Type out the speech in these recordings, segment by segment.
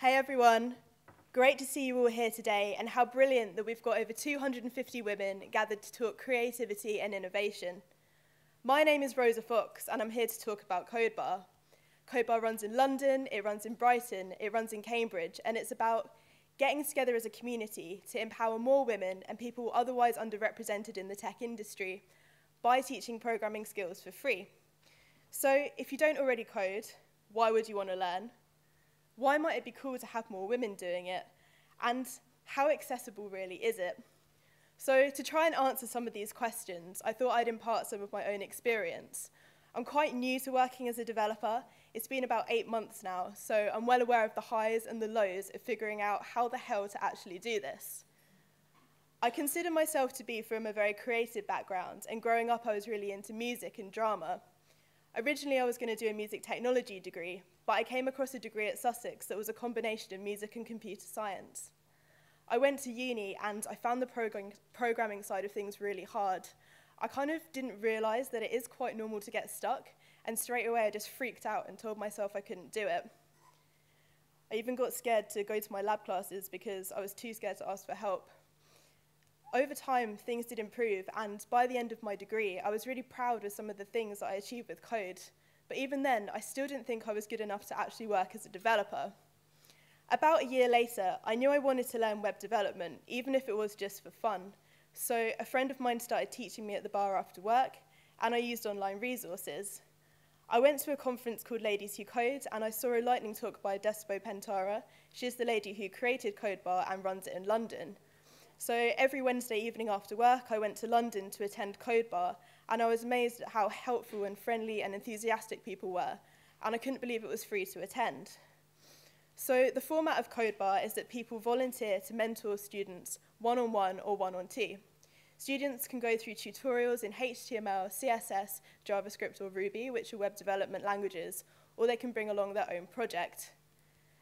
Hey everyone, great to see you all here today, and how brilliant that we've got over 250 women gathered to talk creativity and innovation. My name is Rosa Fox, and I'm here to talk about Codebar. Codebar runs in London, it runs in Brighton, it runs in Cambridge, and it's about getting together as a community to empower more women and people otherwise underrepresented in the tech industry by teaching programming skills for free. So if you don't already code, why would you want to learn? Why might it be cool to have more women doing it? And how accessible really is it? So to try and answer some of these questions, I thought I'd impart some of my own experience. I'm quite new to working as a developer. It's been about 8 months now, so I'm well aware of the highs and the lows of figuring out how the hell to actually do this. I consider myself to be from a very creative background, and growing up I was really into music and drama. Originally I was going to do a music technology degree, but I came across a degree at Sussex that was a combination of music and computer science. I went to uni and I found the programming side of things really hard. I kind of didn't realise that it is quite normal to get stuck, and straight away I just freaked out and told myself I couldn't do it. I even got scared to go to my lab classes because I was too scared to ask for help. Over time, things did improve, and by the end of my degree, I was really proud of some of the things that I achieved with code. But even then, I still didn't think I was good enough to actually work as a developer. About a year later, I knew I wanted to learn web development, even if it was just for fun. So a friend of mine started teaching me at the bar after work, and I used online resources. I went to a conference called Ladies Who Code, and I saw a lightning talk by Despo Pentara. She's the lady who created Codebar and runs it in London. So every Wednesday evening after work, I went to London to attend Codebar, and I was amazed at how helpful and friendly and enthusiastic people were, and I couldn't believe it was free to attend. So the format of Codebar is that people volunteer to mentor students one-on-one or one-on-two. Students can go through tutorials in HTML, CSS, JavaScript or Ruby, which are web development languages, or they can bring along their own project.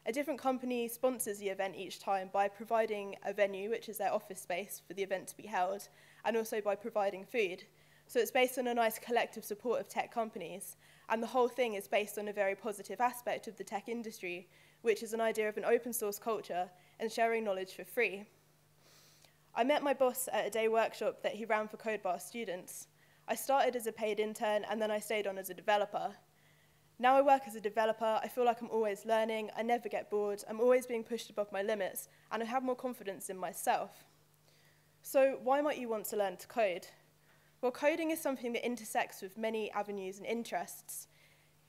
A different company sponsors the event each time by providing a venue, which is their office space for the event to be held, and also by providing food. So it's based on a nice collective support of tech companies, and the whole thing is based on a very positive aspect of the tech industry, which is an idea of an open source culture and sharing knowledge for free. I met my boss at a day workshop that he ran for Codebar students. I started as a paid intern, and then I stayed on as a developer. Now I work as a developer, I feel like I'm always learning, I never get bored, I'm always being pushed above my limits, and I have more confidence in myself. So why might you want to learn to code? Well, coding is something that intersects with many avenues and interests.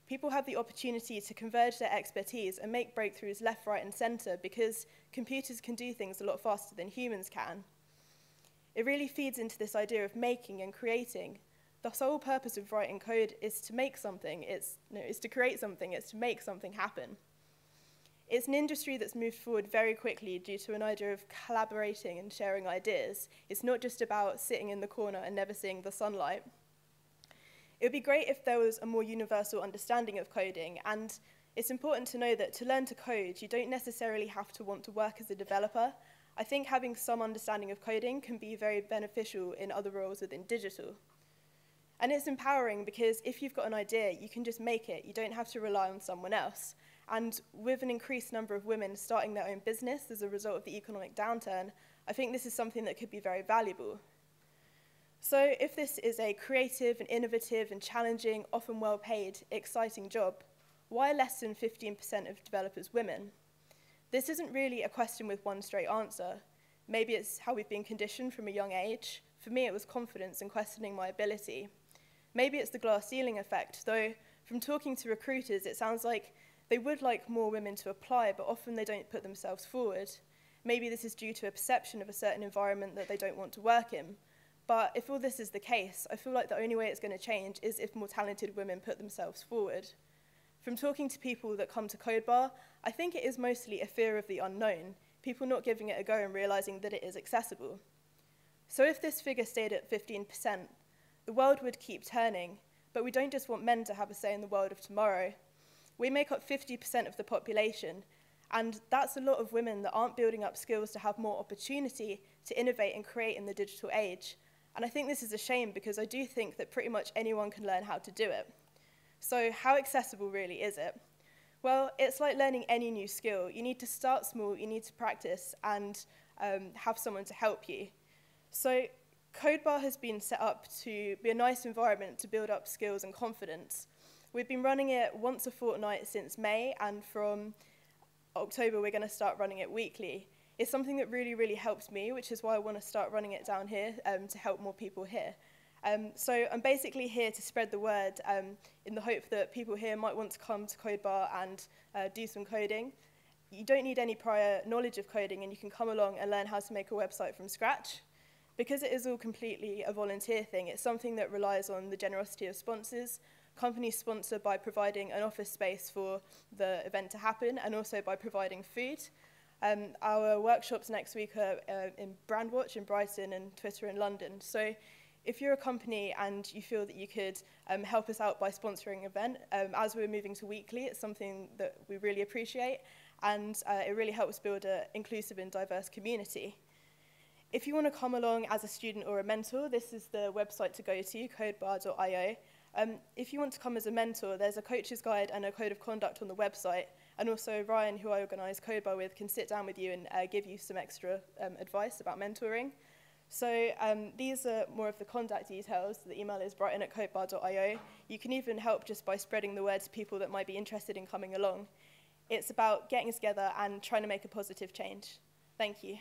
People have the opportunity to converge their expertise and make breakthroughs left, right, and centre because computers can do things a lot faster than humans can. It really feeds into this idea of making and creating. The sole purpose of writing code is to make something, it's to create something, it's to make something happen. It's an industry that's moved forward very quickly due to an idea of collaborating and sharing ideas. It's not just about sitting in the corner and never seeing the sunlight. It would be great if there was a more universal understanding of coding, and it's important to know that to learn to code, you don't necessarily have to want to work as a developer. I think having some understanding of coding can be very beneficial in other roles within digital. And it's empowering because if you've got an idea, you can just make it. You don't have to rely on someone else. And with an increased number of women starting their own business as a result of the economic downturn, I think this is something that could be very valuable. So if this is a creative and innovative and challenging, often well-paid, exciting job, why are less than 15% of developers women? This isn't really a question with one straight answer. Maybe it's how we've been conditioned from a young age. For me, it was confidence and questioning my ability. Maybe it's the glass ceiling effect, though from talking to recruiters, it sounds like they would like more women to apply, but often they don't put themselves forward. Maybe this is due to a perception of a certain environment that they don't want to work in. But if all this is the case, I feel like the only way it's going to change is if more talented women put themselves forward. From talking to people that come to Codebar, I think it is mostly a fear of the unknown, people not giving it a go and realizing that it is accessible. So if this figure stayed at 15%, the world would keep turning, but we don't just want men to have a say in the world of tomorrow. We make up 50% of the population, and that's a lot of women that aren't building up skills to have more opportunity to innovate and create in the digital age. And I think this is a shame because I do think that pretty much anyone can learn how to do it. So how accessible really is it? Well, it's like learning any new skill. You need to start small, you need to practice, and have someone to help you. So Codebar has been set up to be a nice environment to build up skills and confidence. We've been running it once a fortnight since May, and from October we're going to start running it weekly. It's something that really, really helps me, which is why I want to start running it down here to help more people here. So I'm basically here to spread the word in the hope that people here might want to come to Codebar and do some coding. You don't need any prior knowledge of coding, and you can come along and learn how to make a website from scratch. Because it is all completely a volunteer thing, it's something that relies on the generosity of sponsors. Companies sponsor by providing an office space for the event to happen, and also by providing food. Our workshops next week are in Brandwatch in Brighton and Twitter in London. So if you're a company and you feel that you could help us out by sponsoring an event, as we're moving to weekly, it's something that we really appreciate, and it really helps build an inclusive and diverse community. If you want to come along as a student or a mentor, this is the website to go to, codebar.io. If you want to come as a mentor, there's a coach's guide and a code of conduct on the website, and also Ryan, who I organise Codebar with, can sit down with you and give you some extra advice about mentoring. So these are more of the contact details. The email is brighton@codebar.io. You can even help just by spreading the word to people that might be interested in coming along. It's about getting together and trying to make a positive change. Thank you.